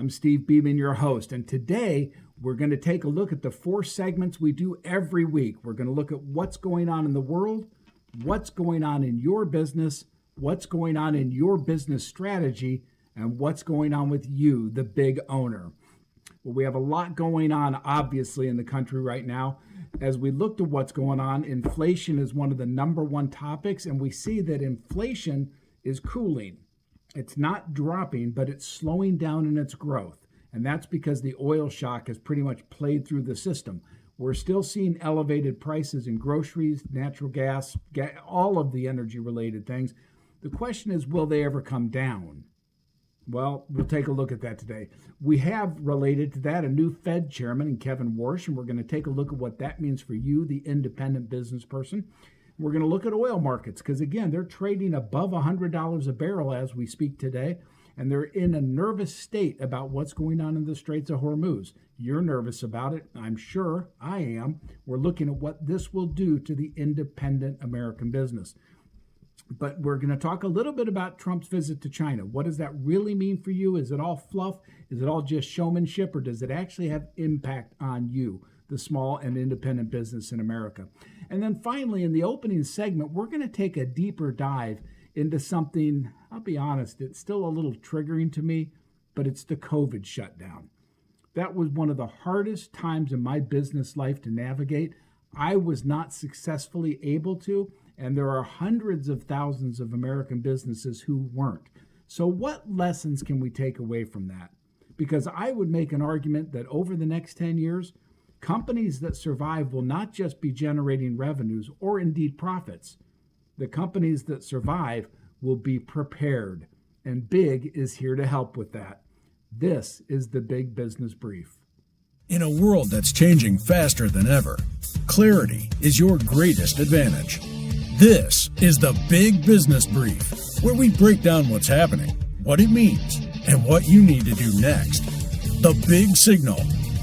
I'm Steve Beaman, your host, and today we're going to take a look at the 4 segments we do every week. We're going to look at what's going on in the world, what's going on in your business, what's going on in your business strategy, and what's going on with you, the big owner. Well, we have a lot going on, obviously, in the country right now. As we look to what's going on, inflation is one of the number one topics, and we see that inflation is cooling. It's not dropping, but it's slowing down in its growth. And that's because the oil shock has pretty much played through the system. We're still seeing elevated prices in groceries, natural gas, all of the energy-related things. The question is, will they ever come down? Well, we'll take a look at that today. We have, related to that, a new Fed chairman in Kevin Warsh, and we're going to take a look at what that means for you, the independent business person. We're going to look at oil markets because, again, they're trading above $100 a barrel as we speak today, and they're in a nervous state about what's going on in the Straits of Hormuz. You're nervous about it. I'm sure I am. We're looking at what this will do to the independent American business. But we're going to talk a little bit about Trump's visit to China. What does that really mean for you? Is it all fluff? Is it all just showmanship? Or does it actually have impact on you, the small and independent business in America? And then finally, in the opening segment, we're going to take a deeper dive into something, I'll be honest, it's still a little triggering to me, but it's the COVID shutdown. That was one of the hardest times in my business life to navigate. I was not successfully able to, and there are hundreds of thousands of American businesses who weren't. So what lessons can we take away from that? Because I would make an argument that over the next 10 years, companies that survive will not just be generating revenues or indeed profits. The companies that survive will be prepared, and Big is here to help with that. This is the Big Business Brief. In a world that's changing faster than ever, clarity is your greatest advantage. This is the Big Business Brief, where we break down what's happening, what it means, and what you need to do next. The big signal,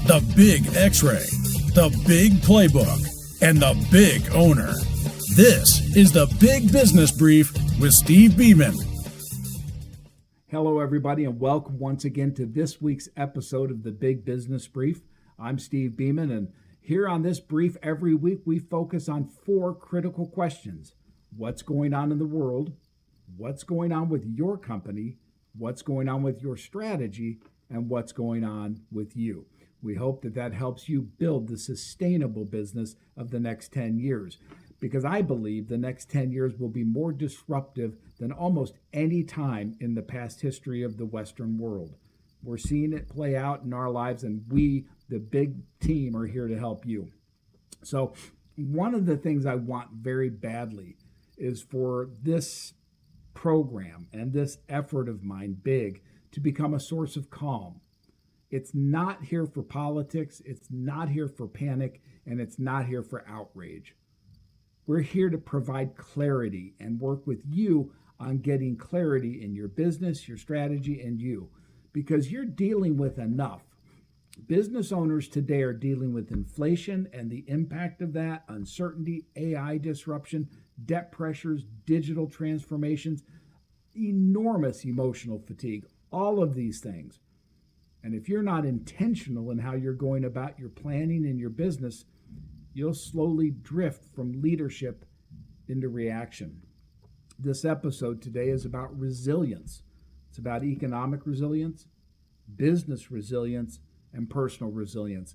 the big x-ray, the big playbook, and the big owner. This is the Big Business Brief with Steve Beaman. Hello, everybody, and welcome once again to this week's episode of the Big Business Brief. I'm Steve Beaman, and here on this brief every week, we focus on 4 critical questions. What's going on in the world? What's going on with your company? What's going on with your strategy? And what's going on with you? We hope that that helps you build the sustainable business of the next 10 years, because I believe the next 10 years will be more disruptive than almost any time in the past history of the Western world. We're seeing it play out in our lives, and we, the big team, are here to help you. So one of the things I want very badly is for this program and this effort of mine, Big, to become a source of calm. It's not here for politics, it's not here for panic, and it's not here for outrage. We're here to provide clarity and work with you on getting clarity in your business, your strategy, and you, because you're dealing with enough. Business owners today are dealing with inflation and the impact of that, uncertainty, AI disruption, debt pressures, digital transformations, enormous emotional fatigue, all of these things. And if you're not intentional in how you're going about your planning in your business, you'll slowly drift from leadership into reaction. This episode today is about resilience. It's about economic resilience, business resilience, and personal resilience.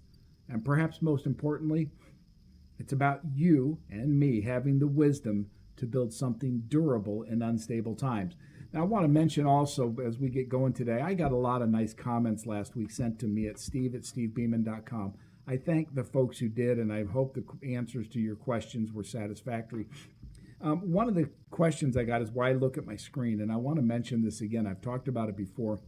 And perhaps most importantly, it's about you and me having the wisdom to build something durable in unstable times. Now, I want to mention also, as we get going today, I got a lot of nice comments last week sent to me at steve@stevebeaman.com. I thank the folks who did, and I hope the answers to your questions were satisfactory. One of the questions I got is why I look at my screen, and I want to mention this again. I've talked about it before.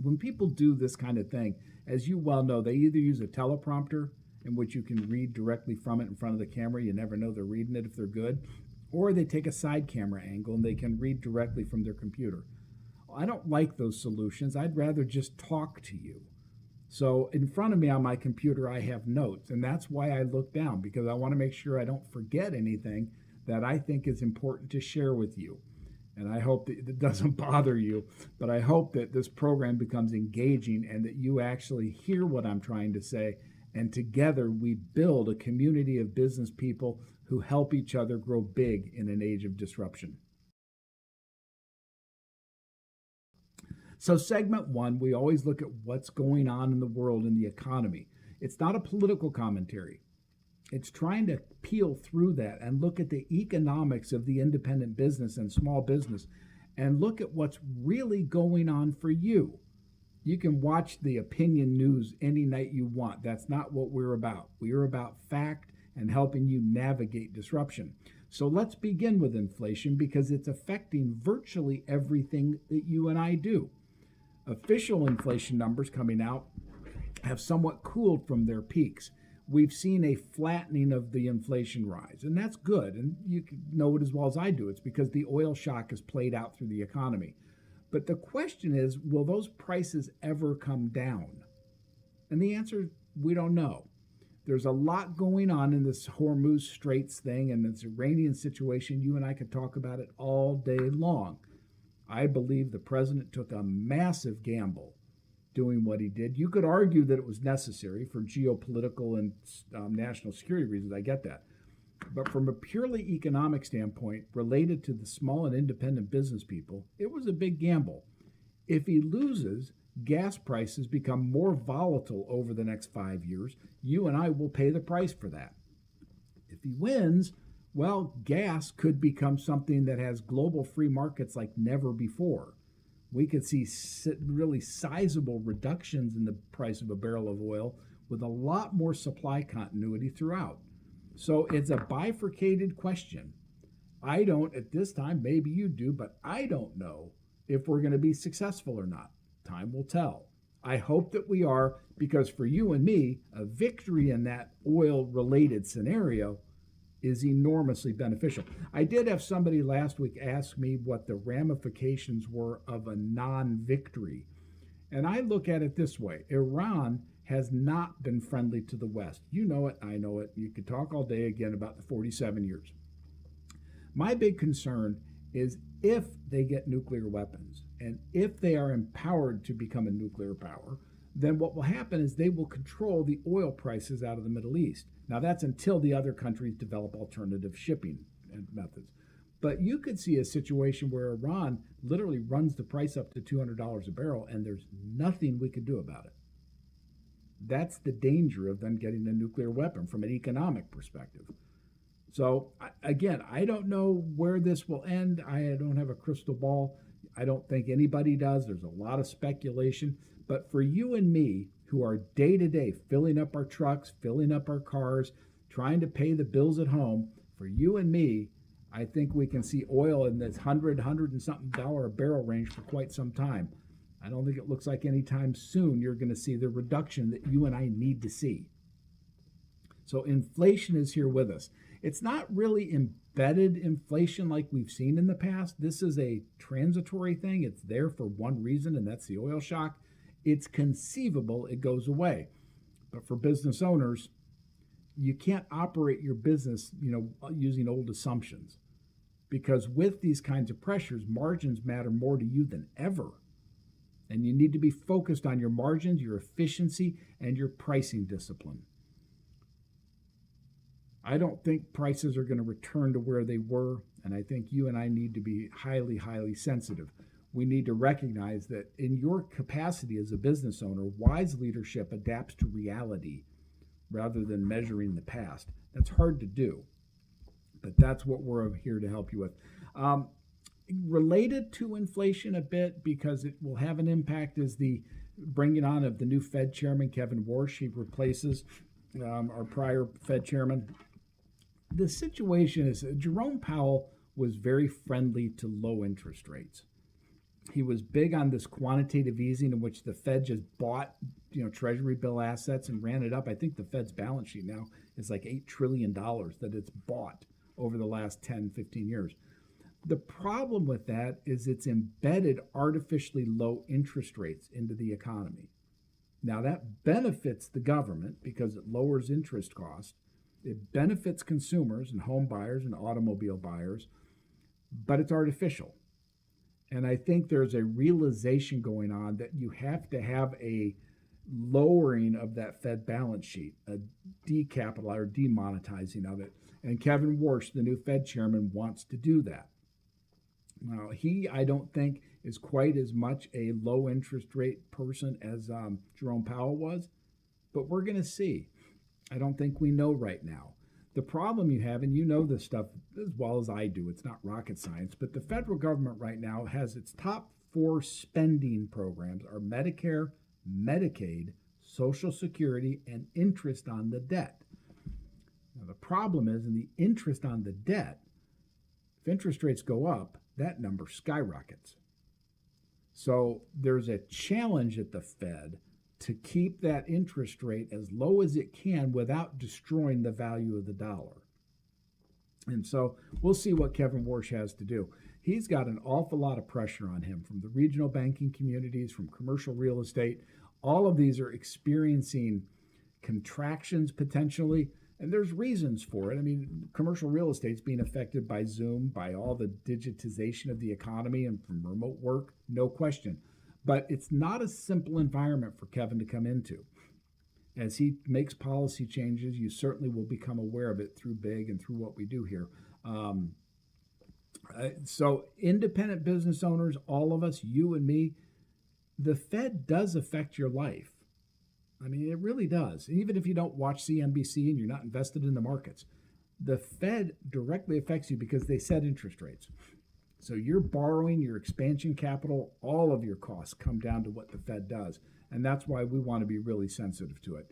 When people do this kind of thing, as you well know, they either use a teleprompter, in which you can read directly from it in front of the camera. You never know they're reading it if they're good. Or they take a side camera angle and they can read directly from their computer. I don't like those solutions. I'd rather just talk to you. So in front of me on my computer, I have notes, and that's why I look down, because I want to make sure I don't forget anything that I think is important to share with you. And I hope that it doesn't bother you, but I hope that this program becomes engaging and that you actually hear what I'm trying to say. And together we build a community of business people who help each other grow big in an age of disruption. So, segment one, we always look at what's going on in the world in the economy. It's not a political commentary. It's trying to peel through that and look at the economics of the independent business and small business and look at what's really going on for you. You can watch the opinion news any night you want. That's not what we're about. We are about fact and helping you navigate disruption. So let's begin with inflation because it's affecting virtually everything that you and I do. Official inflation numbers coming out have somewhat cooled from their peaks. We've seen a flattening of the inflation rise, and that's good. And you know it as well as I do. It's because the oil shock has played out through the economy. But the question is, will those prices ever come down? And the answer is, we don't know. There's a lot going on in this Hormuz Straits thing and this Iranian situation. You and I could talk about it all day long. I believe the president took a massive gamble doing what he did. You could argue that it was necessary for geopolitical and national security reasons. I get that. But from a purely economic standpoint, related to the small and independent business people, it was a big gamble. If he loses, gas prices become more volatile over the next 5 years. You and I will pay the price for that. If he wins, well, gas could become something that has global free markets like never before. We could see really sizable reductions in the price of a barrel of oil with a lot more supply continuity throughout. So it's a bifurcated question. I don't at this time, maybe you do, but I don't know if we're going to be successful or not. Time will tell. I hope that we are, because for you and me, a victory in that oil-related scenario is enormously beneficial. I did have somebody last week ask me what the ramifications were of a non-victory. And I look at it this way. Iran has not been friendly to the West. You know it, I know it. You could talk all day again about the 47 years. My big concern is if they get nuclear weapons and if they are empowered to become a nuclear power, then what will happen is they will control the oil prices out of the Middle East. Now, that's until the other countries develop alternative shipping methods. But you could see a situation where Iran literally runs the price up to $200 a barrel, and there's nothing we could do about it. That's the danger of them getting a nuclear weapon from an economic perspective. So, again, I don't know where this will end. I don't have a crystal ball. I don't think anybody does. There's a lot of speculation. But for you and me, who are day to day filling up our trucks, filling up our cars, trying to pay the bills at home, for you and me, I think we can see oil in this $100 and something a barrel range for quite some time. I don't think it looks like anytime soon you're going to see the reduction that you and I need to see. So inflation is here with us. It's not really embedded inflation like we've seen in the past. This is a transitory thing. It's there for one reason, and that's the oil shock. It's conceivable it goes away. But for business owners, you can't operate your business, using old assumptions. Because with these kinds of pressures, margins matter more to you than ever. And you need to be focused on your margins, your efficiency, and your pricing discipline. I don't think prices are going to return to where they were, and I think you and I need to be highly, highly sensitive. We need to recognize that in your capacity as a business owner, wise leadership adapts to reality rather than measuring the past. That's hard to do, but that's what we're here to help you with. Related to inflation a bit, because it will have an impact, is the bringing on of the new Fed chairman, Kevin Warsh. He replaces our prior Fed chairman. The situation is Jerome Powell was very friendly to low interest rates. He was big on this quantitative easing in which the Fed just bought, Treasury bill assets and ran it up. I think the Fed's balance sheet now is like $8 trillion that it's bought over the last 10, 15 years. The problem with that is it's embedded artificially low interest rates into the economy. Now that benefits the government because it lowers interest costs. It benefits consumers and home buyers and automobile buyers, but it's artificial. And I think there's a realization going on that you have to have a lowering of that Fed balance sheet, a decapital or demonetizing of it. And Kevin Warsh, the new Fed chairman, wants to do that. Now, I don't think, is quite as much a low interest rate person as Jerome Powell was, but we're going to see. I don't think we know right now. The problem you have, and you know this stuff as well as I do, it's not rocket science, but the federal government right now has its top 4 spending programs are Medicare, Medicaid, Social Security, and interest on the debt. Now, the problem is in the interest on the debt, if interest rates go up, that number skyrockets. So there's a challenge at the Fed to keep that interest rate as low as it can without destroying the value of the dollar. And so we'll see what Kevin Warsh has to do. He's got an awful lot of pressure on him from the regional banking communities, from commercial real estate. All of these are experiencing contractions potentially, and there's reasons for it. I mean, commercial real estate's being affected by Zoom, by all the digitization of the economy and from remote work, no question. But it's not a simple environment for Kevin to come into. As he makes policy changes, you certainly will become aware of it through BIG and through what we do here. So independent business owners, all of us, you and me, the Fed does affect your life. I mean, it really does. Even if you don't watch CNBC and you're not invested in the markets, the Fed directly affects you because they set interest rates. So your borrowing, your expansion capital, all of your costs come down to what the Fed does. And that's why we want to be really sensitive to it.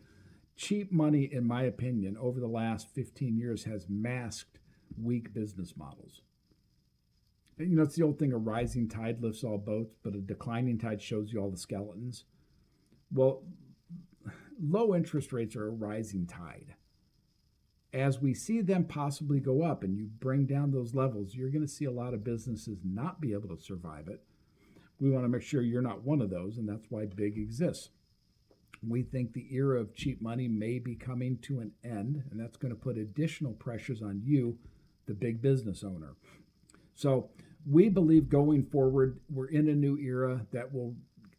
Cheap money, in my opinion, over the last 15 years has masked weak business models. And, you know, it's the old thing, a rising tide lifts all boats, but a declining tide shows you all the skeletons. Well, low interest rates are a rising tide. As we see them possibly go up and you bring down those levels, you're going to see a lot of businesses not be able to survive it. We want to make sure you're not one of those, and that's why BIG exists. We think the era of cheap money may be coming to an end, and that's going to put additional pressures on you, the big business owner. So we believe going forward, we're in a new era that will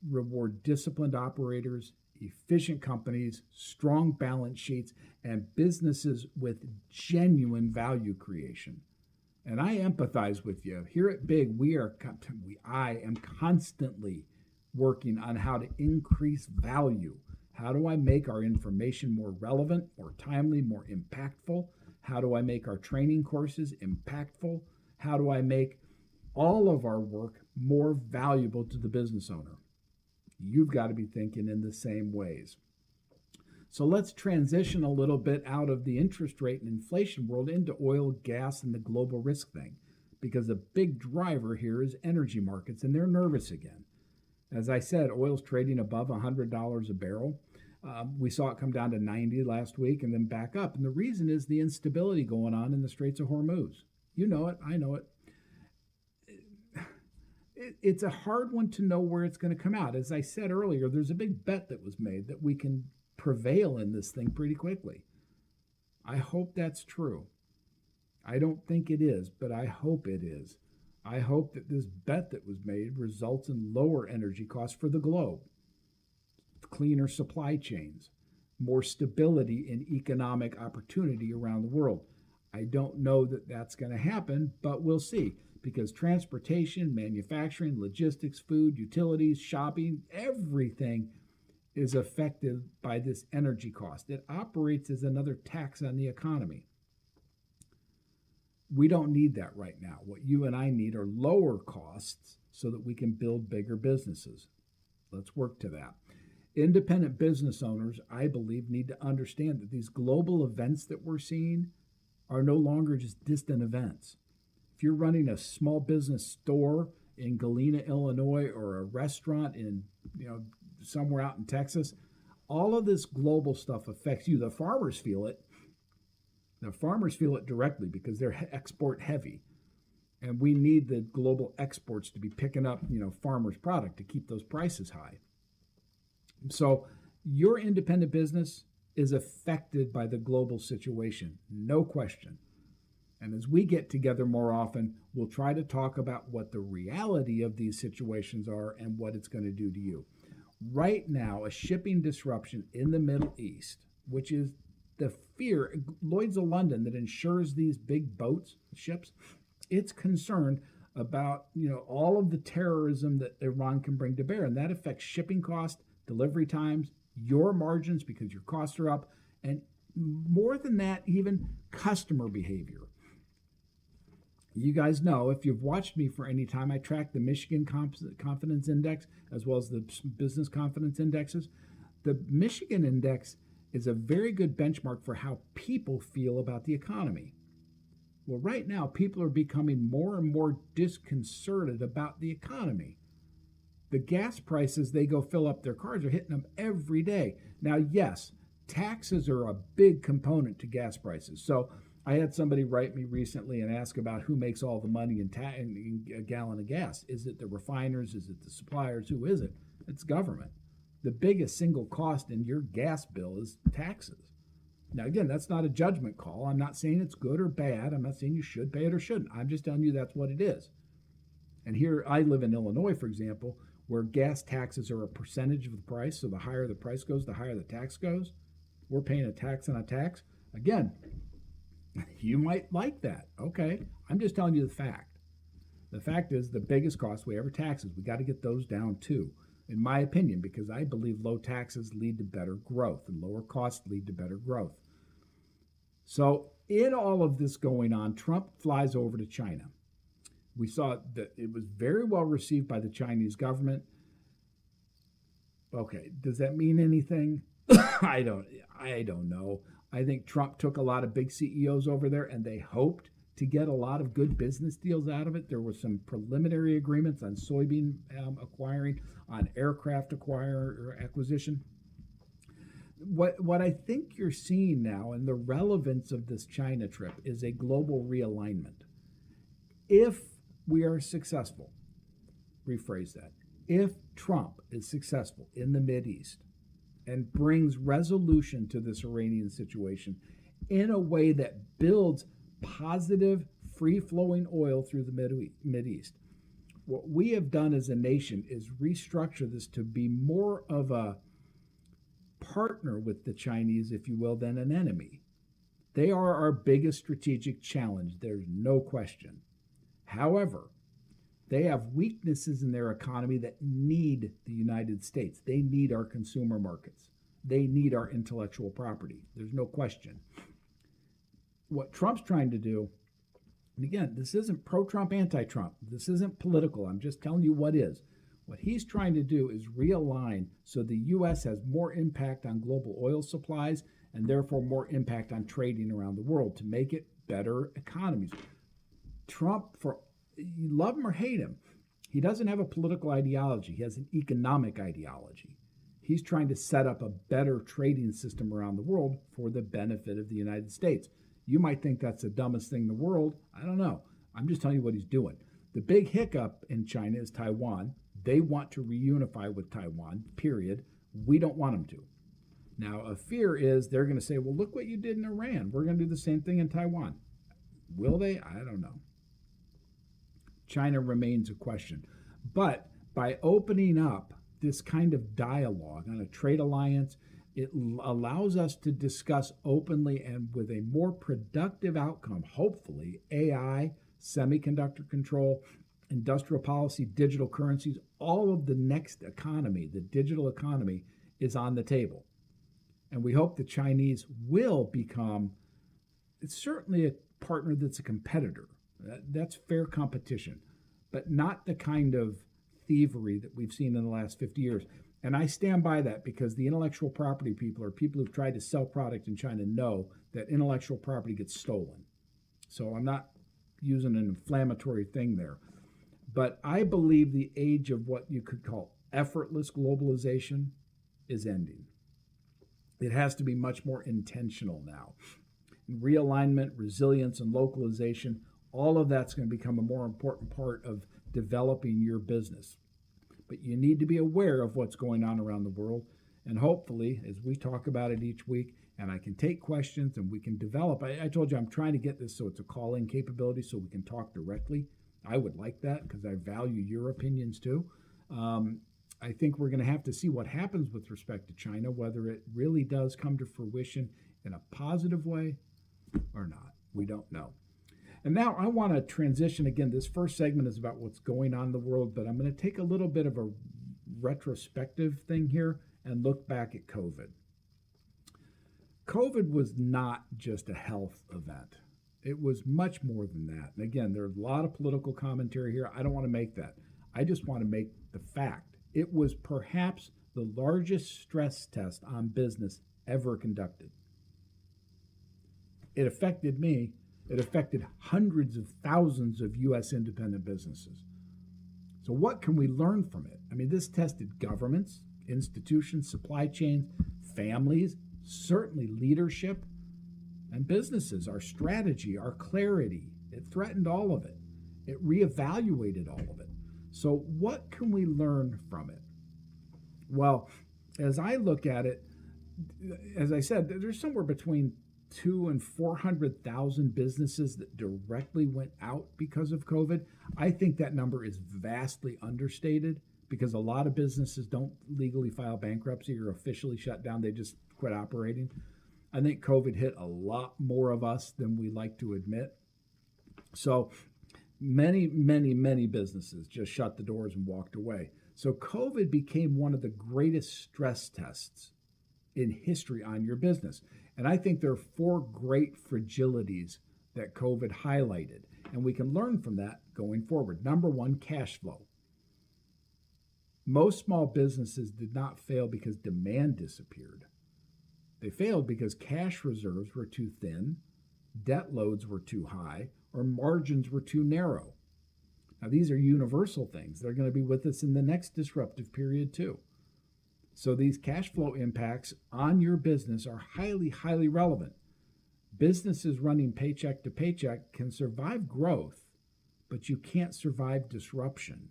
reward disciplined operators, efficient companies, strong balance sheets, and businesses with genuine value creation. And I empathize with you. Here at BIG, I am constantly working on how to increase value. How do I make our information more relevant, more timely, more impactful? How do I make our training courses impactful? How do I make all of our work more valuable to the business owner? You've got to be thinking in the same ways. So let's transition a little bit out of the interest rate and inflation world into oil, gas, and the global risk thing, because the big driver here is energy markets, and they're nervous again. As I said, oil's trading above $100 a barrel. We saw it come down to 90 last week and then back up. And the reason is the instability going on in the Straits of Hormuz. You know it. I know it. It's a hard one to know where it's going to come out. As I said earlier, there's a big bet that was made that we can prevail in this thing pretty quickly. I hope that's true. I don't think it is, but I hope it is. I hope that this bet that was made results in lower energy costs for the globe, cleaner supply chains, more stability in economic opportunity around the world. I don't know that that's going to happen, but we'll see. Because transportation, manufacturing, logistics, food, utilities, shopping, everything is affected by this energy cost. It operates as another tax on the economy. We don't need that right now. What you and I need are lower costs so that we can build bigger businesses. Let's work to that. Independent business owners, I believe, need to understand that these global events that we're seeing are no longer just distant events. If you're running a small business store in Galena, Illinois, or a restaurant in, somewhere out in Texas, all of this global stuff affects you. The farmers feel it. The farmers feel it directly because they're export heavy. And we need the global exports to be picking up, farmers' product to keep those prices high. So your independent business is affected by the global situation, no question. And as we get together more often, we'll try to talk about what the reality of these situations are and what it's going to do to you. Right now, a shipping disruption in the Middle East, which is the fear, Lloyd's of London that insures these big boats, ships, it's concerned about all of the terrorism that Iran can bring to bear, and that affects shipping costs, delivery times, your margins because your costs are up, and more than that, even customer behavior. You guys know, if you've watched me for any time, I track the Michigan Confidence Index as well as the Business Confidence Indexes. The Michigan Index is a very good benchmark for how people feel about the economy. Well, right now, people are becoming more and more disconcerted about the economy. The gas prices, they go fill up their cars, are hitting them every day. Now, yes, taxes are a big component to gas prices. So I had somebody write me recently and ask about who makes all the money in a gallon of gas. Is it the refiners? Is it the suppliers? Who is it? It's government. The biggest single cost in your gas bill is taxes. Now, again, that's not a judgment call. I'm not saying it's good or bad. I'm not saying you should pay it or shouldn't. I'm just telling you that's what it is. And here, I live in Illinois, for example, where gas taxes are a percentage of the price. So the higher the price goes, the higher the tax goes. We're paying a tax on a tax. Again, you might like that. Okay, I'm just telling you the fact. The fact is the biggest cost we ever taxes. We got to get those down too, in my opinion, because I believe low taxes lead to better growth and lower costs lead to better growth. So in all of this going on, Trump flies over to China. We saw that it was very well received by the Chinese government. Okay, does that mean anything? I don't know. I think Trump took a lot of big CEOs over there and they hoped to get a lot of good business deals out of it. There were some preliminary agreements on soybean acquiring, on aircraft acquisition. What I think you're seeing now, and the relevance of this China trip, is a global realignment. If we are successful, rephrase that, if Trump is successful in the Mideast and brings resolution to this Iranian situation in a way that builds positive, free-flowing oil through the Mideast, what we have done as a nation is restructure this to be more of a partner with the Chinese, if you will, than an enemy. They are our biggest strategic challenge. There's no question. However, they have weaknesses in their economy that need the United States. They need our consumer markets. They need our intellectual property. There's no question. What Trump's trying to do, and again, this isn't pro-Trump, anti-Trump. This isn't political. I'm just telling you what is. What he's trying to do is realign so the U.S. has more impact on global oil supplies and therefore more impact on trading around the world to make it better economies. Trump, for you love him or hate him, he doesn't have a political ideology. He has an economic ideology. He's trying to set up a better trading system around the world for the benefit of the United States. You might think that's the dumbest thing in the world. I don't know. I'm just telling you what he's doing. The big hiccup in China is Taiwan. They want to reunify with Taiwan, period. We don't want them to. Now, a fear is they're going to say, well, look what you did in Iran. We're going to do the same thing in Taiwan. Will they? I don't know. China remains a question. But by opening up this kind of dialogue on a trade alliance, it allows us to discuss openly and with a more productive outcome, hopefully, AI, semiconductor control, industrial policy, digital currencies, all of the next economy, the digital economy, is on the table. And we hope the Chinese will become, it's certainly a partner that's a competitor. That's fair competition, but not the kind of thievery that we've seen in the last 50 years. And I stand by that because the intellectual property people, or people who've tried to sell product in China, know that intellectual property gets stolen. So I'm not using an inflammatory thing there. But I believe the age of what you could call effortless globalization is ending. It has to be much more intentional now. Realignment, resilience, and localization, all of that's going to become a more important part of developing your business. But you need to be aware of what's going on around the world. And hopefully, as we talk about it each week, and I can take questions and we can develop. I told you I'm trying to get this so it's a call-in capability so we can talk directly. I would like that because I value your opinions too. I think we're going to have to see what happens with respect to China, whether it really does come to fruition in a positive way or not. We don't know. And now I want to transition again. This first segment is about what's going on in the world, but I'm going to take a little bit of a retrospective thing here and look back at COVID. COVID was not just a health event. It was much more than that. And again, there's a lot of political commentary here. I don't want to make that. I just want to make the fact. It was perhaps the largest stress test on business ever conducted. It affected me. It affected hundreds of thousands of U.S. independent businesses. So what can we learn from it? I mean, this tested governments, institutions, supply chains, families, certainly leadership, and businesses, our strategy, our clarity. It threatened all of it. It reevaluated all of it. So what can we learn from it? Well, as I look at it, as I said, there's somewhere between 200,000 and 400,000 businesses that directly went out because of COVID. I think that number is vastly understated because a lot of businesses don't legally file bankruptcy or officially shut down. They just quit operating. I think COVID hit a lot more of us than we like to admit. So many businesses just shut the doors and walked away. So COVID became one of the greatest stress tests in history on your business. And I think there are 4 great fragilities that COVID highlighted. And we can learn from that going forward. Number 1, cash flow. Most small businesses did not fail because demand disappeared. They failed because cash reserves were too thin, debt loads were too high, or margins were too narrow. Now, these are universal things. They're going to be with us in the next disruptive period too. So these cash flow impacts on your business are highly relevant. Businesses running paycheck to paycheck can survive growth, but you can't survive disruption.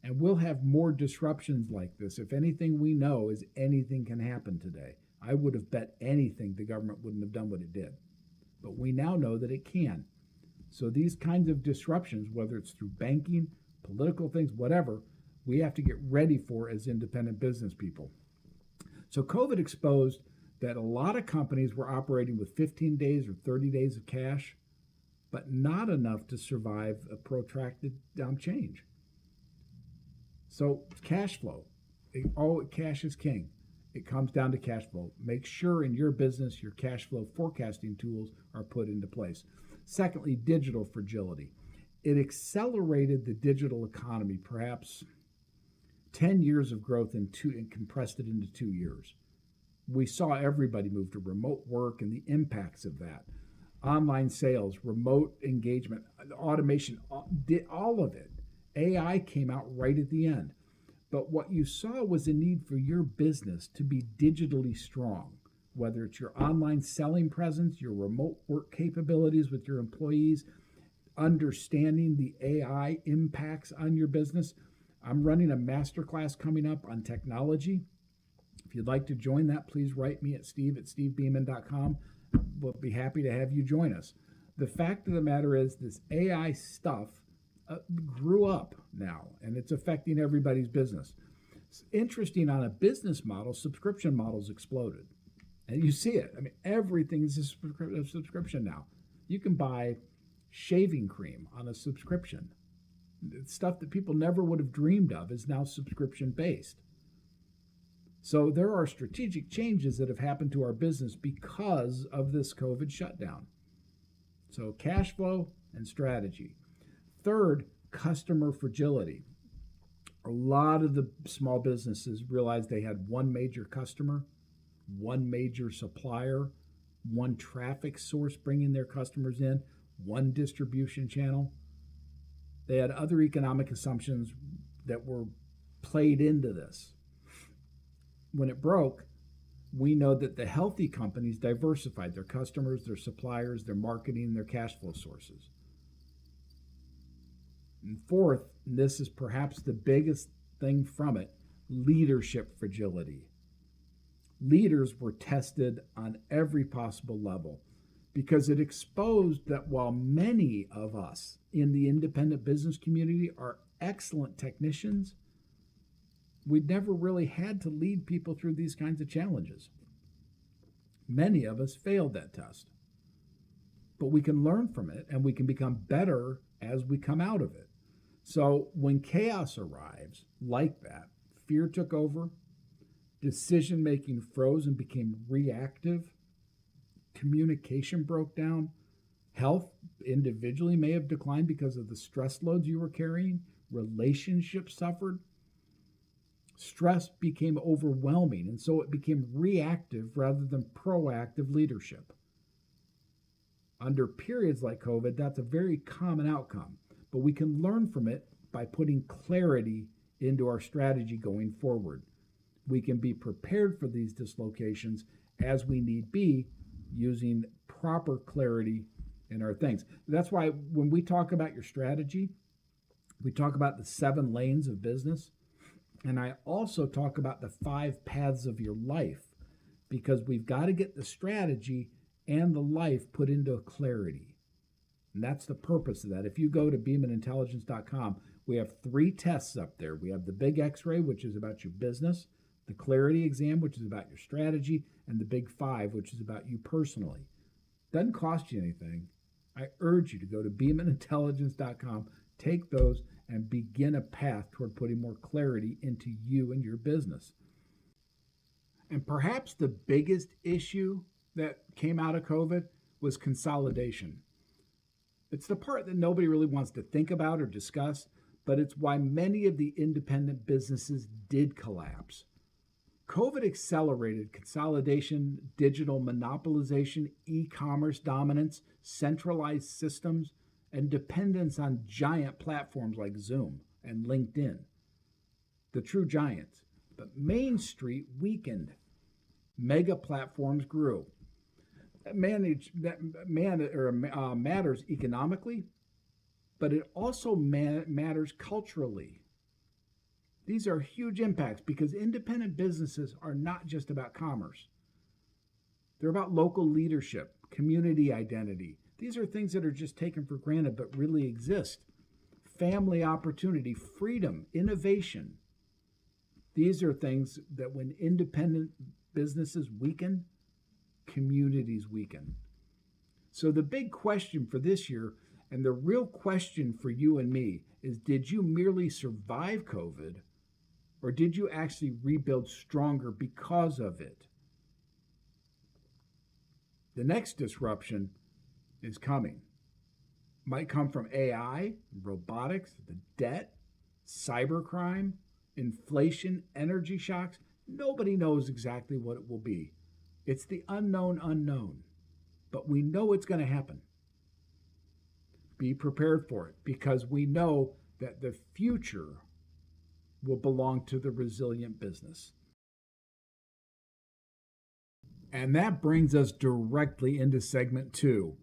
And we'll have more disruptions like this. If anything we know is anything can happen today. I would have bet anything the government wouldn't have done what it did. But we now know that it can. So these kinds of disruptions, whether it's through banking, political things, whatever, we have to get ready for as independent business people. So COVID exposed that a lot of companies were operating with 15 days or 30 days of cash, but not enough to survive a protracted change. So cash flow, cash is king. It comes down to cash flow. Make sure in your business your cash flow forecasting tools are put into place. Secondly, digital fragility. It accelerated the digital economy, perhaps 10 years of growth and compressed it into 2 years. We saw everybody move to remote work and the impacts of that. Online sales, remote engagement, automation, all of it. AI came out right at the end. But what you saw was a need for your business to be digitally strong, whether it's your online selling presence, your remote work capabilities with your employees, understanding the AI impacts on your business. I'm running a masterclass coming up on technology. If you'd like to join that, please write me at steve@stevebeaman.com. We'll be happy to have you join us. The fact of the matter is this AI stuff grew up now, and it's affecting everybody's business. It's interesting, on a business model, subscription models exploded. And you see it. I mean, everything is a subscription now. You can buy shaving cream on a subscription. Stuff that people never would have dreamed of is now subscription-based. So there are strategic changes that have happened to our business because of this COVID shutdown. So cash flow and strategy. Third, customer fragility. A lot of the small businesses realized they had one major customer, one major supplier, one traffic source bringing their customers in, one distribution channel. They had other economic assumptions that were played into this. When it broke, we know that the healthy companies diversified their customers, their suppliers, their marketing, their cash flow sources. And fourth, and this is perhaps the biggest thing from it, leadership fragility. Leaders were tested on every possible level because it exposed that while many of us in the independent business community are excellent technicians, we never really had to lead people through these kinds of challenges. Many of us failed that test, but we can learn from it and we can become better as we come out of it. So when chaos arrives like that, fear took over, decision making froze and became reactive, communication broke down, health individually may have declined because of the stress loads you were carrying, relationships suffered, stress became overwhelming, and so it became reactive rather than proactive leadership. Under periods like COVID, that's a very common outcome, but we can learn from it by putting clarity into our strategy going forward. We can be prepared for these dislocations as we need be using proper clarity in our things. That's why when we talk about your strategy, we talk about the 7 lanes of business. And I also talk about the 5 paths of your life, because we've got to get the strategy and the life put into clarity. And that's the purpose of that. If you go to beamanintelligence.com, we have 3 tests up there. We have the big X-ray, which is about your business, the clarity exam, which is about your strategy, and the big 5, which is about you personally. Doesn't cost you anything. I urge you to go to beamanintelligence.com, take those, and begin a path toward putting more clarity into you and your business. And perhaps the biggest issue that came out of COVID was consolidation. It's the part that nobody really wants to think about or discuss, but it's why many of the independent businesses did collapse. COVID accelerated consolidation, digital monopolization, e-commerce dominance, centralized systems, and dependence on giant platforms like Zoom and LinkedIn, the true giants. But Main Street weakened. Mega platforms grew. That matters economically, but it also matters culturally. These are huge impacts because independent businesses are not just about commerce. They're about local leadership, community identity. These are things that are just taken for granted but really exist. Family opportunity, freedom, innovation. These are things that when independent businesses weaken, communities weaken. So the big question for this year, and the real question for you and me, is did you merely survive COVID, or did you actually rebuild stronger because of it? The next disruption is coming. Might come from AI, robotics, the debt, cybercrime, inflation, energy shocks. Nobody knows exactly what it will be. It's the unknown unknown, but we know it's going to happen. Be prepared for it, because we know that the future will belong to the resilient business. And that brings us directly into segment 2.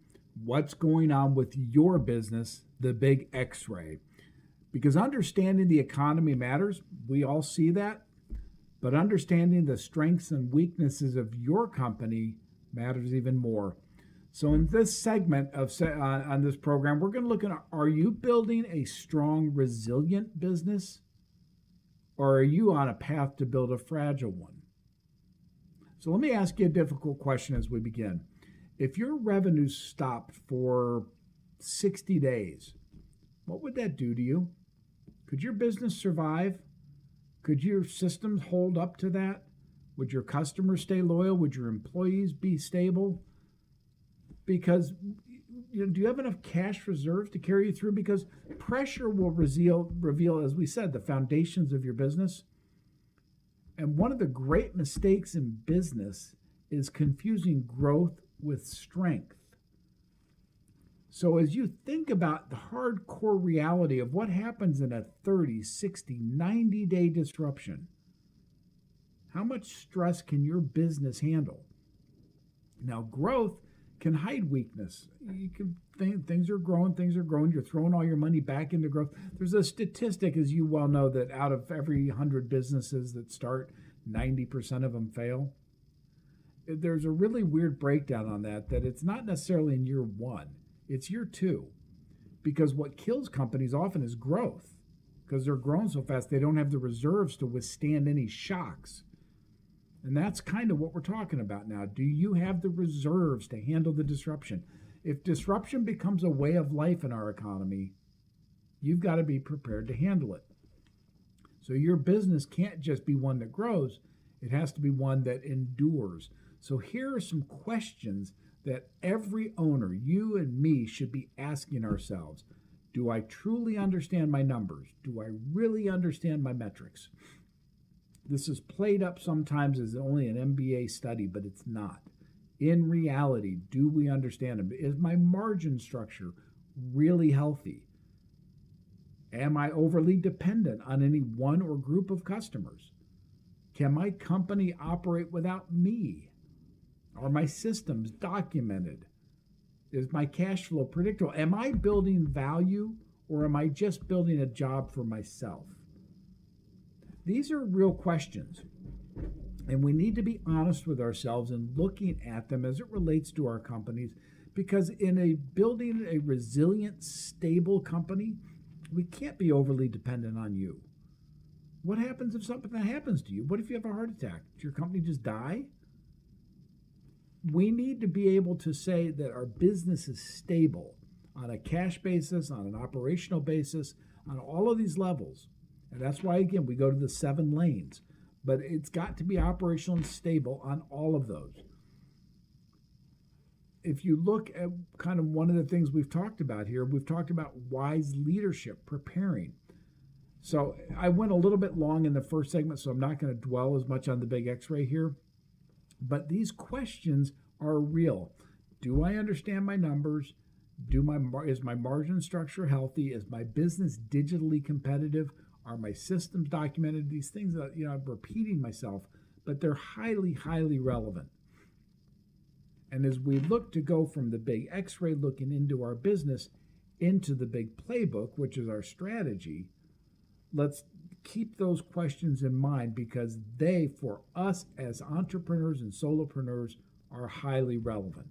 What's going on with your business, the big X-ray? Because understanding the economy matters. We all see that. But understanding the strengths and weaknesses of your company matters even more. So in this segment on this program, we're going to look at, are you building a strong, resilient business? Or are you on a path to build a fragile one? So let me ask you a difficult question as we begin. If your revenue stopped for 60 days, what would that do to you? Could your business survive? Could your systems hold up to that? Would your customers stay loyal? Would your employees be stable? Because do you have enough cash reserves to carry you through? Because pressure will reveal, as we said, the foundations of your business. And one of the great mistakes in business is confusing growth with strength. So as you think about the hardcore reality of what happens in a 30, 60, 90-day disruption, how much stress can your business handle? Now, growth can hide weakness. You can think things are growing. You're throwing all your money back into growth. There's a statistic, as you well know, that out of every 100 businesses that start, 90% of them fail. there's a really weird breakdown on that it's not necessarily in year one, it's year two. Because what kills companies often is growth, because they're growing so fast they don't have the reserves to withstand any shocks. And that's kind of what we're talking about now. Do you have the reserves to handle the disruption? If disruption becomes a way of life in our economy, you've got to be prepared to handle it. So your business can't just be one that grows, it has to be one that endures. So here are some questions that every owner, you and me, should be asking ourselves. Do I truly understand my numbers? Do I really understand my metrics? This is played up sometimes as only an MBA study, but it's not. In reality, do we understand them? Is my margin structure really healthy? Am I overly dependent on any one or group of customers? Can my company operate without me? Are my systems documented? Is my cash flow predictable? Am I building value, or am I just building a job for myself? These are real questions, and we need to be honest with ourselves in looking at them as it relates to our companies, because in building a resilient, stable company, we can't be overly dependent on you. What happens if something happens to you? What if you have a heart attack? Does your company just die? We need to be able to say that our business is stable on a cash basis, on an operational basis, on all of these levels. And that's why, again, we go to the 7 lanes. But it's got to be operational and stable on all of those. If you look at kind of one of the things we've talked about here, we've talked about wise leadership, preparing. So I went a little bit long in the first segment, so I'm not going to dwell as much on the big X-ray here. But these questions are real. Do I understand my numbers? Is my margin structure healthy? Is my business digitally competitive? Are my systems documented? These things that, I'm repeating myself, but they're highly, highly relevant. And as we look to go from the big X-ray looking into our business into the big playbook, which is our strategy, let's keep those questions in mind, because they, for us as entrepreneurs and solopreneurs, are highly relevant.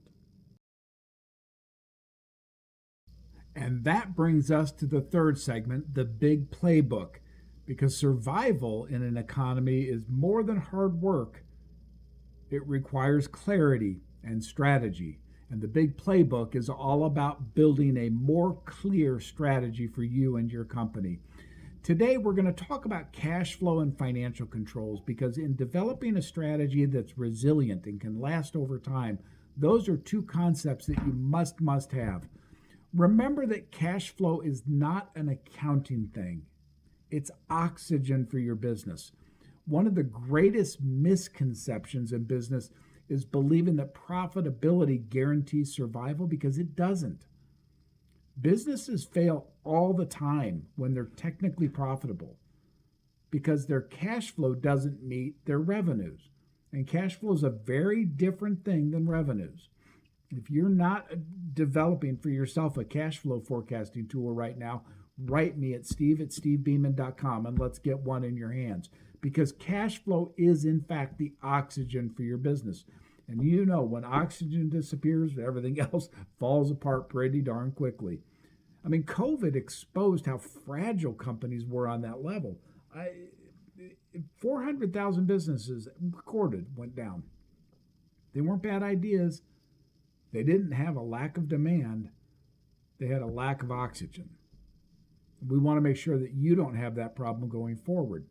And that brings us to the third segment, the big playbook, because survival in an economy is more than hard work. It requires clarity and strategy. And the big playbook is all about building a more clear strategy for you and your company. Today, we're going to talk about cash flow and financial controls, because in developing a strategy that's resilient and can last over time, those are two concepts that you must have. Remember that cash flow is not an accounting thing. It's oxygen for your business. One of the greatest misconceptions in business is believing that profitability guarantees survival, because it doesn't. Businesses fail all the time when they're technically profitable, because their cash flow doesn't meet their revenues. And cash flow is a very different thing than revenues. If you're not developing for yourself a cash flow forecasting tool right now, write me at steve@stevebeaman.com and let's get one in your hands. Because cash flow is, in fact, the oxygen for your business. And when oxygen disappears, everything else falls apart pretty darn quickly. I mean, COVID exposed how fragile companies were on that level. 400,000 businesses recorded went down. They weren't bad ideas. They didn't have a lack of demand. They had a lack of oxygen. We want to make sure that you don't have that problem going forward.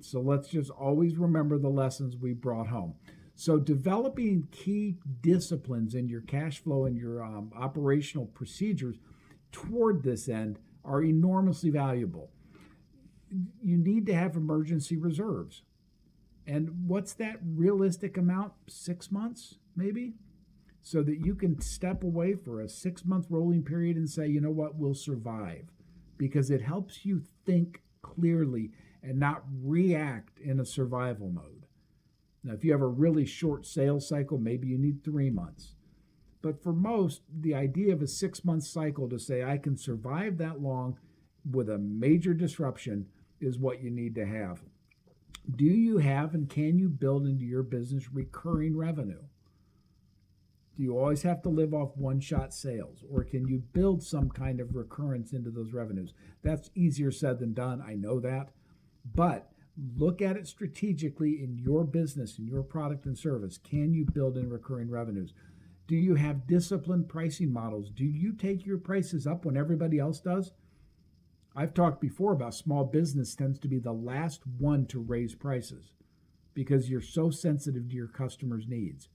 So let's just always remember the lessons we brought home. So developing key disciplines in your cash flow and your operational procedures toward this end are enormously valuable. You need to have emergency reserves. And what's that realistic amount? 6 months, maybe? So that you can step away for a 6-month rolling period and say, you know what, we'll survive. Because it helps you think clearly and not react in a survival mode. Now, if you have a really short sales cycle, maybe you need 3 months. But for most, the idea of a 6-month cycle to say I can survive that long with a major disruption is what you need to have. Do you have and can you build into your business recurring revenue? Do you always have to live off one shot sales, or can you build some kind of recurrence into those revenues? That's easier said than done. I know that. But look at it strategically in your business, in your product and service. Can you build in recurring revenues? Do you have disciplined pricing models? Do you take your prices up when everybody else does? I've talked before about small business tends to be the last one to raise prices because you're so sensitive to your customers' needs.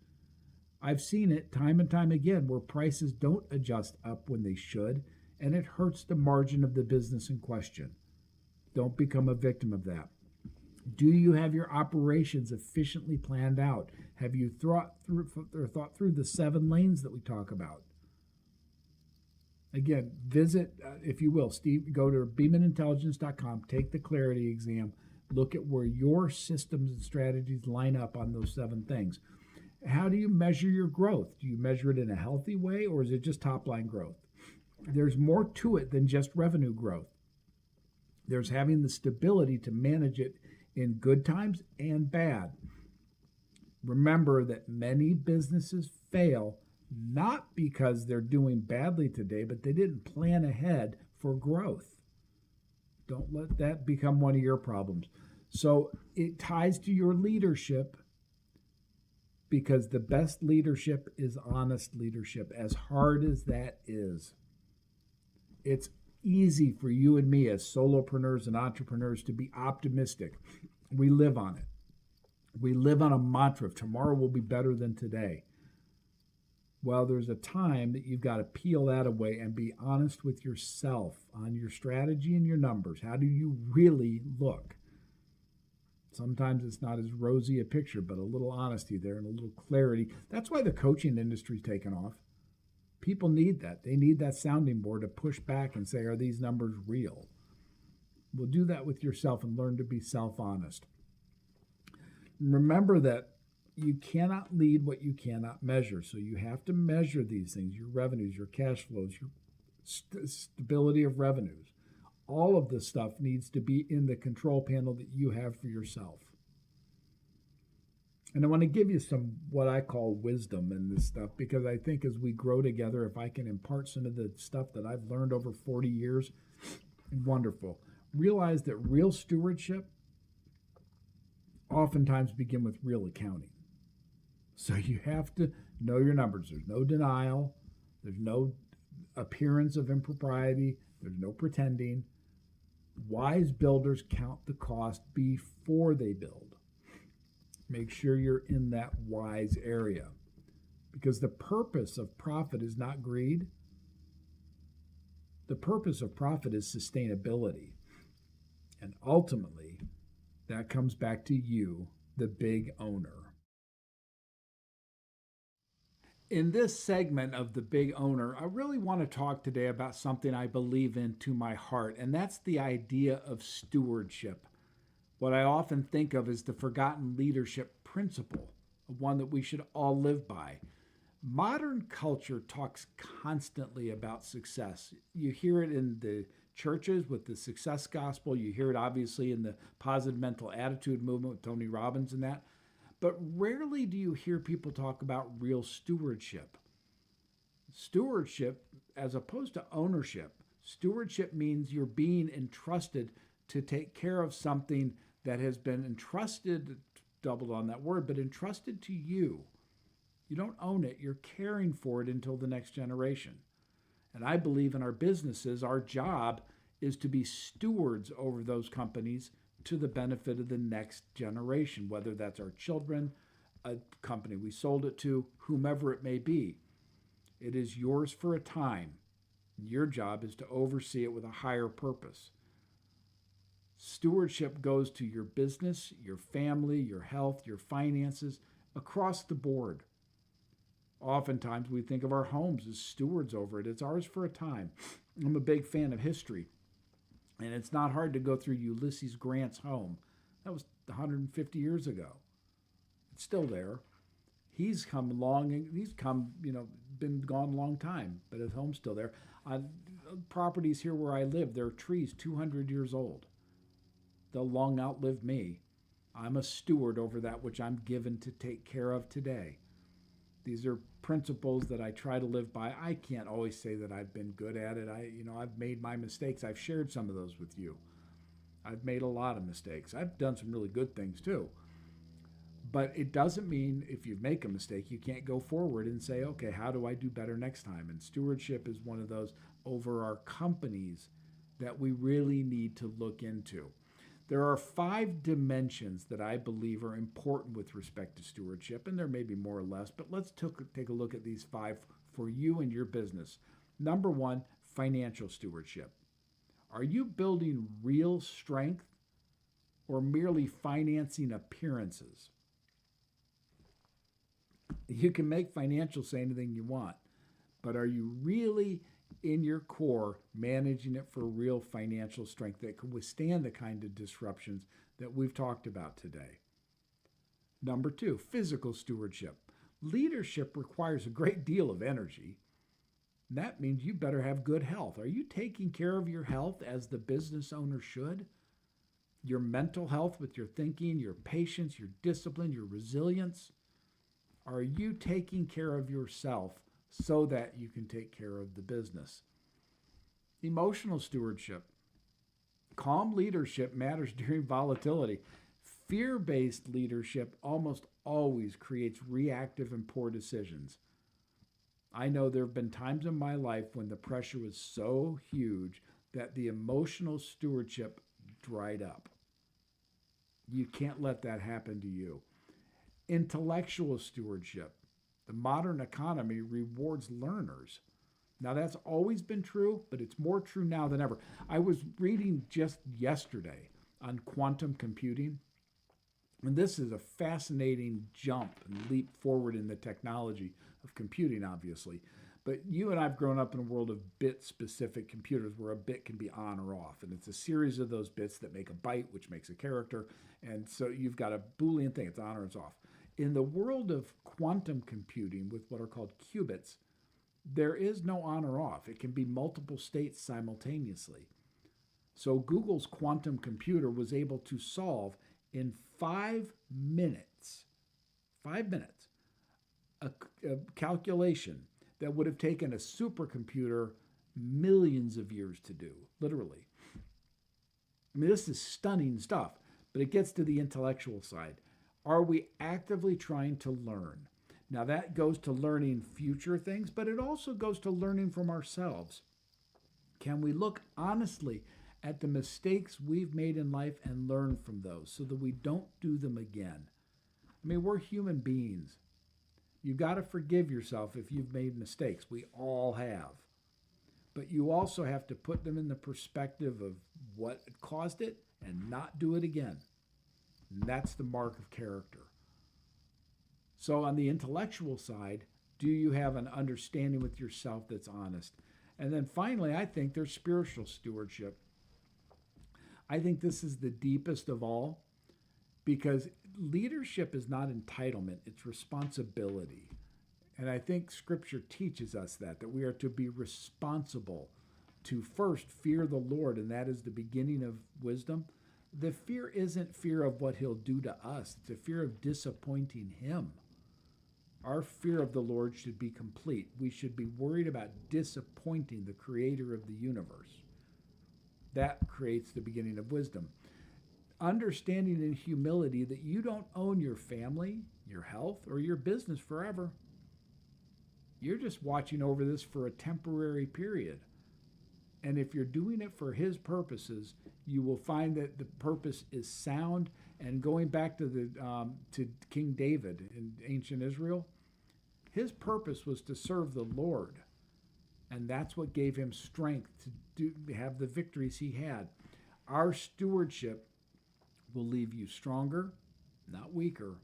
I've seen it time and time again where prices don't adjust up when they should, and it hurts the margin of the business in question. Don't become a victim of that. Do you have your operations efficiently planned out? Have you thought through the 7 lanes that we talk about? Again, visit, if you will, Steve, go to beamanintelligence.com, take the clarity exam, look at where your systems and strategies line up on those 7 things. How do you measure your growth? Do you measure it in a healthy way, or is it just top line growth? There's more to it than just revenue growth. There's having the stability to manage it in good times and bad. Remember that many businesses fail not because they're doing badly today, but they didn't plan ahead for growth. Don't let that become one of your problems. So it ties to your leadership, because the best leadership is honest leadership, as hard as that is. It's easy for you and me as solopreneurs and entrepreneurs to be optimistic. We live on it. We live on a mantra of tomorrow will be better than today. Well, there's a time that you've got to peel that away and be honest with yourself on your strategy and your numbers. How do you really look? Sometimes it's not as rosy a picture, but a little honesty there and a little clarity. That's why the coaching industry's taken off. People need that. They need that sounding board to push back and say, are these numbers real? Well, do that with yourself and learn to be self-honest. Remember that you cannot lead what you cannot measure. So you have to measure these things, your revenues, your cash flows, your stability of revenues. All of this stuff needs to be in the control panel that you have for yourself. And I want to give you some what I call wisdom in this stuff, because I think as we grow together, if I can impart some of the stuff that I've learned over 40 years, wonderful. Realize that real stewardship oftentimes begin with real accounting. So you have to know your numbers. There's no denial. There's no appearance of impropriety. There's no pretending. Wise builders count the cost before they build. Make sure you're in that wise area, because the purpose of profit is not greed. The purpose of profit is sustainability. And ultimately, that comes back to you, the big owner. In this segment of The Big Owner, I really want to talk today about something I believe in to my heart, and that's the idea of stewardship. What I often think of as the forgotten leadership principle, one that we should all live by. Modern culture talks constantly about success. You hear it in the churches with the success gospel. You hear it obviously in the positive mental attitude movement with Tony Robbins and that. But rarely do you hear people talk about real stewardship. Stewardship, as opposed to ownership, stewardship means you're being entrusted to take care of something that has been entrusted, doubled on that word, but entrusted to you. You don't own it, you're caring for it until the next generation. And I believe in our businesses, our job is to be stewards over those companies to the benefit of the next generation, whether that's our children, a company we sold it to, whomever it may be. It is yours for a time. Your job is to oversee it with a higher purpose. Stewardship goes to your business, your family, your health, your finances, across the board. Oftentimes we think of our homes as stewards over it. It's ours for a time. I'm a big fan of history. And it's not hard to go through Ulysses Grant's home. That was 150 years ago. It's still there. He's come along, been gone a long time, but his home's still there. Properties here where I live, there are trees 200 years old. They'll long outlive me. I'm a steward over that which I'm given to take care of today. These are principles that I try to live by. I can't always say that I've been good at it. I've made my mistakes. I've shared some of those with you. I've made a lot of mistakes. I've done some really good things too. But it doesn't mean if you make a mistake, you can't go forward and say, okay, how do I do better next time? And stewardship is one of those over our companies that we really need to look into. There are 5 dimensions that I believe are important with respect to stewardship, and there may be more or less, but let's take a look at these 5 for you and your business. Number 1, financial stewardship. Are you building real strength or merely financing appearances? You can make financial say anything you want, but are you really in your core managing it for real financial strength that can withstand the kind of disruptions that we've talked about today? Number 2, physical stewardship. Leadership requires a great deal of energy. That means you better have good health. Are you taking care of your health as the business owner should? Your mental health with your thinking, your patience, your discipline, your resilience? Are you taking care of yourself so that you can take care of the business? Emotional stewardship. Calm leadership matters during volatility. Fear-based leadership almost always creates reactive and poor decisions. I know there have been times in my life when the pressure was so huge that the emotional stewardship dried up. You can't let that happen to you. Intellectual stewardship. The modern economy rewards learners. Now, that's always been true, but it's more true now than ever. I was reading just yesterday on quantum computing, and this is a fascinating jump and leap forward in the technology of computing, obviously. But you and I have grown up in a world of bit-specific computers where a bit can be on or off. And it's a series of those bits that make a byte, which makes a character. And so you've got a Boolean thing. It's on or it's off. In the world of quantum computing with what are called qubits, there is no on or off. It can be multiple states simultaneously. So Google's quantum computer was able to solve in 5 minutes, a calculation that would have taken a supercomputer millions of years to do, literally. I mean, this is stunning stuff, but it gets to the intellectual side. Are we actively trying to learn? Now, that goes to learning future things, but it also goes to learning from ourselves. Can we look honestly at the mistakes we've made in life and learn from those so that we don't do them again? I mean, we're human beings. You've got to forgive yourself if you've made mistakes. We all have. But you also have to put them in the perspective of what caused it and not do it again. And that's the mark of character. So on the intellectual side, do you have an understanding with yourself that's honest? And then finally, I think there's spiritual stewardship. I think this is the deepest of all because leadership is not entitlement, it's responsibility. And I think Scripture teaches us that we are to be responsible, to first fear the Lord, and that is the beginning of wisdom. The fear isn't fear of what he'll do to us. It's a fear of disappointing him. Our fear of the Lord should be complete. We should be worried about disappointing the creator of the universe. That creates the beginning of wisdom. Understanding in humility that you don't own your family, your health, or your business forever. You're just watching over this for a temporary period. And if you're doing it for his purposes, you will find that the purpose is sound. And going back to King David in ancient Israel, his purpose was to serve the Lord. And that's what gave him strength to have the victories he had. Our stewardship will leave you stronger, not weaker.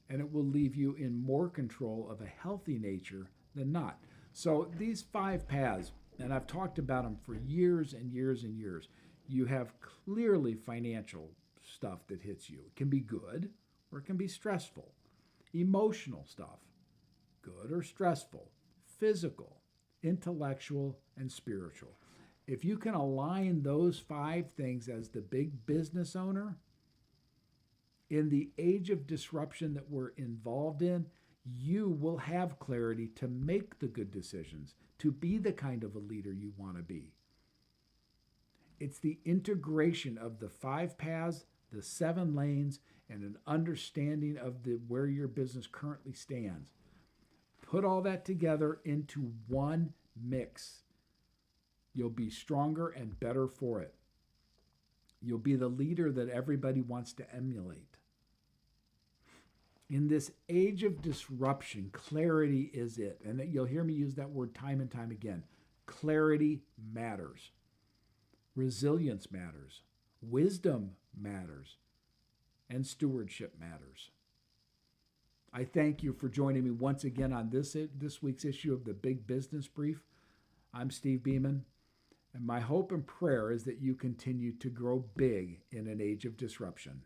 And it will leave you in more control of a healthy nature than not. So these 5 paths, and I've talked about them for years and years and years. You have clearly financial stuff that hits you. It can be good or it can be stressful. Emotional stuff, good or stressful. Physical, intellectual, and spiritual. If you can align those 5 things as the big business owner, In the age of disruption that we're involved in, you will have clarity to make the good decisions, to be the kind of a leader you want to be. It's the integration of the 5 paths, the 7 lanes, and an understanding of where your business currently stands. Put all that together into one mix. You'll be stronger and better for it. You'll be the leader that everybody wants to emulate. In this age of disruption, clarity is it. And you'll hear me use that word time and time again. Clarity matters. Resilience matters. Wisdom matters. And stewardship matters. I thank you for joining me once again on this week's issue of the Big Business Brief. I'm Steve Beaman, and my hope and prayer is that you continue to grow big in an age of disruption.